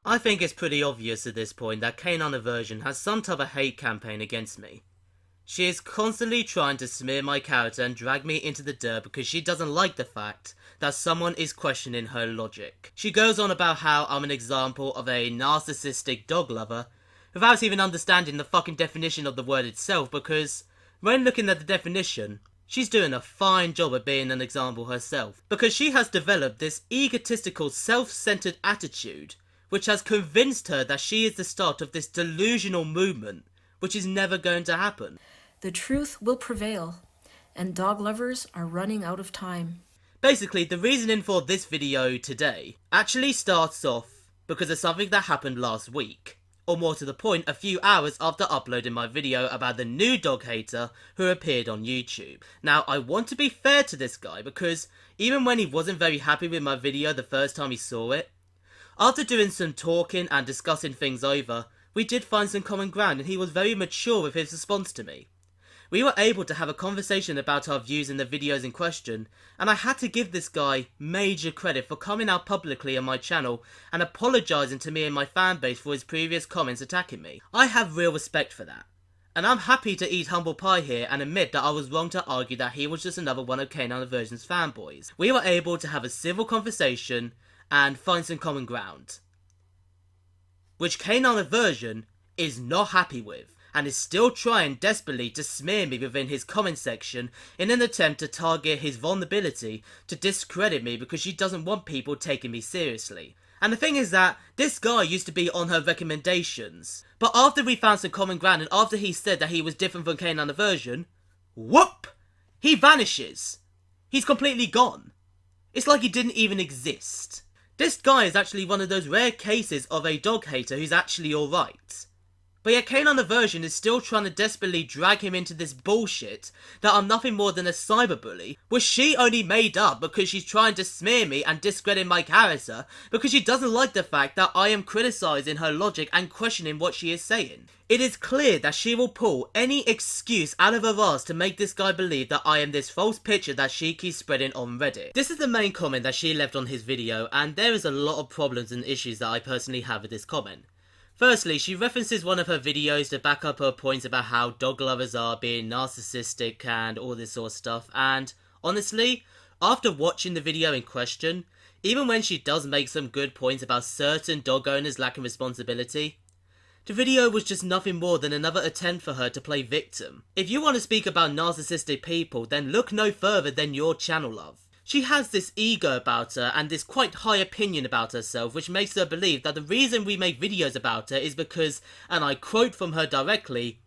I think it's pretty obvious at this point that canine aversion has some type of hate campaign against me. She is constantly trying to smear my character and drag me into the dirt because she doesn't like the fact that someone is questioning her logic. She goes on about how I'm an example of a narcissistic dog lover without even understanding the fucking definition of the word itself, because when looking at the definition, she's doing a fine job at being an example herself, because she has developed this egotistical, self-centered attitude which has convinced her that she is the start of this delusional movement, which is never going to happen. The truth will prevail, and dog lovers are running out of time. Basically, the reasoning for this video today actually starts off because of something that happened last week, or more to the point, a few hours after uploading my video about the new dog hater who appeared on YouTube. Now, I want to be fair to this guy, because even when he wasn't very happy with my video the first time he saw it, after doing some talking and discussing things over, we did find some common ground and he was very mature with his response to me. We were able to have a conversation about our views in the videos in question, and I had to give this guy major credit for coming out publicly on my channel and apologising to me and my fanbase for his previous comments attacking me. I have real respect for that, and I'm happy to eat humble pie here and admit that I was wrong to argue that he was just another one of Canine Aversion's fanboys. We were able to have a civil conversation and find some common ground, which Canine Aversion is not happy with, and is still trying desperately to smear me within his comment section in an attempt to target his vulnerability to discredit me because she doesn't want people taking me seriously. And the thing is that this guy used to be on her recommendations, but after we found some common ground and after he said that he was different from Canine Aversion, whoop! He vanishes. He's completely gone. It's like he didn't even exist. This guy is actually one of those rare cases of a dog hater who's actually alright. But yet Canine Aversion is still trying to desperately drag him into this bullshit that I'm nothing more than a cyberbully, which she only made up because she's trying to smear me and discredit my character because she doesn't like the fact that I am criticising her logic and questioning what she is saying. It is clear that she will pull any excuse out of her ass to make this guy believe that I am this false picture that she keeps spreading on Reddit. This is the main comment that she left on his video, and there is a lot of problems and issues that I personally have with this comment. Firstly, she references one of her videos to back up her points about how dog lovers are being narcissistic and all this sort of stuff, and honestly, after watching the video in question, even when she does make some good points about certain dog owners lacking responsibility, the video was just nothing more than another attempt for her to play victim. If you want to speak about narcissistic people, then look no further than your channel, love. She has this ego about her and this quite high opinion about herself, which makes her believe that the reason we make videos about her is because, and I quote from her directly,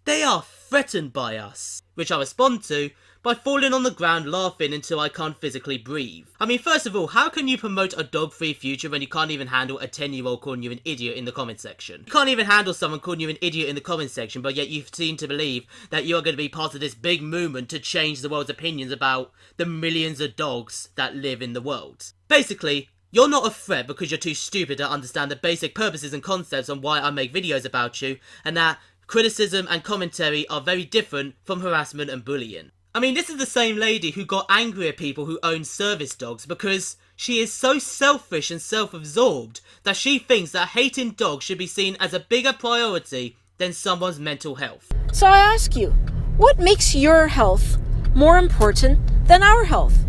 "They are threatened by us." Which I respond to by falling on the ground laughing until I can't physically breathe. I mean, first of all, how can you promote a dog-free future when you can't even handle a 10-year-old calling you an idiot in the comment section? You can't even handle someone calling you an idiot in the comment section, but yet you seem to believe that you are going to be part of this big movement to change the world's opinions about the millions of dogs that live in the world. Basically, you're not a threat because you're too stupid to understand the basic purposes and concepts on why I make videos about you, and that criticism and commentary are very different from harassment and bullying. I mean, this is the same lady who got angry at people who own service dogs because she is so selfish and self-absorbed that she thinks that hating dogs should be seen as a bigger priority than someone's mental health. So I ask you, what makes your health more important than our health?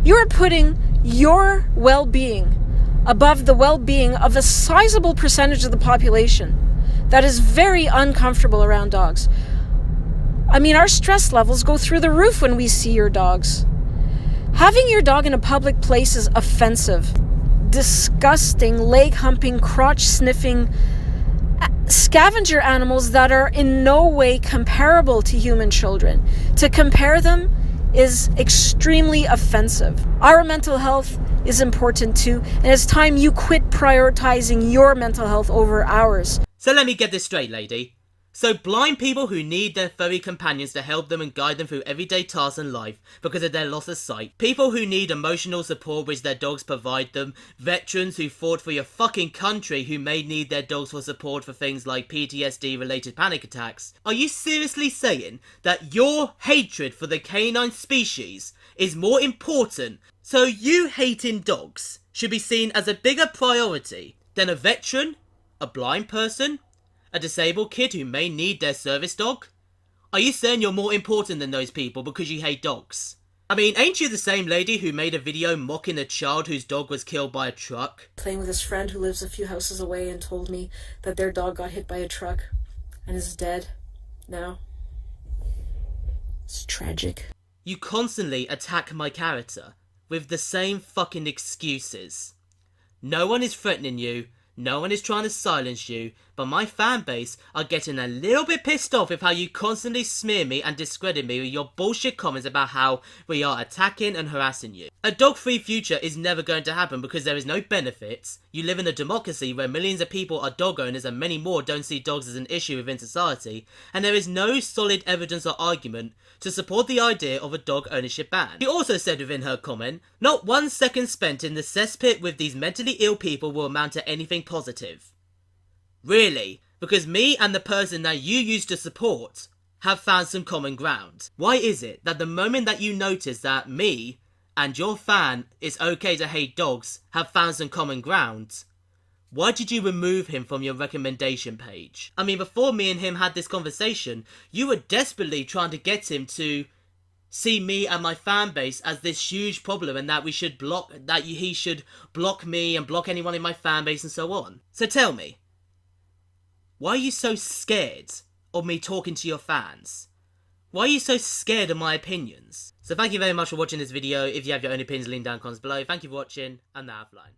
You're putting your well-being above the well-being of a sizable percentage of the population that is very uncomfortable around dogs. I mean, our stress levels go through the roof when we see your dogs. Having your dog in a public place is offensive, disgusting, leg-humping, crotch-sniffing scavenger animals that are in no way comparable to human children. To compare them is extremely offensive. Our mental health is important too, and it's time you quit prioritizing your mental health over ours. So let me get this straight, lady. So blind people who need their furry companions to help them and guide them through everyday tasks in life because of their loss of sight, people who need emotional support which their dogs provide them, veterans who fought for your fucking country who may need their dogs for support for things like PTSD related panic attacks. Are you seriously saying that your hatred for the canine species is more important, so you hating dogs should be seen as a bigger priority than a veteran, a blind person, a disabled kid who may need their service dog? Are you saying you're more important than those people because you hate dogs? I mean, ain't you the same lady who made a video mocking a child whose dog was killed by a truck? Playing with his friend who lives a few houses away and told me that their dog got hit by a truck and is dead now. It's tragic. You constantly attack my character with the same fucking excuses. No one is threatening you, no one is trying to silence you, but my fan base are getting a little bit pissed off with how you constantly smear me and discredit me with your bullshit comments about how we are attacking and harassing you. A dog-free future is never going to happen because there is no benefits. You live in a democracy where millions of people are dog owners and many more don't see dogs as an issue within society, and there is no solid evidence or argument to support the idea of a dog ownership ban. She also said within her comment, "Not 1 second spent in the cesspit with these mentally ill people will amount to anything positive." Really? Because me and the person that you used to support have found some common ground. Why is it that the moment that you notice that me and your fan is okay to hate dogs have found some common ground, why did you remove him from your recommendation page? I mean, before me and him had this conversation, you were desperately trying to get him to see me and my fan base as this huge problem and that he should block me and block anyone in my fan base and so on. So tell me, why are you so scared of me talking to your fans? Why are you so scared of my opinions? So thank you very much for watching this video. If you have your own opinions, leave down in the comments below. Thank you for watching, and now offline.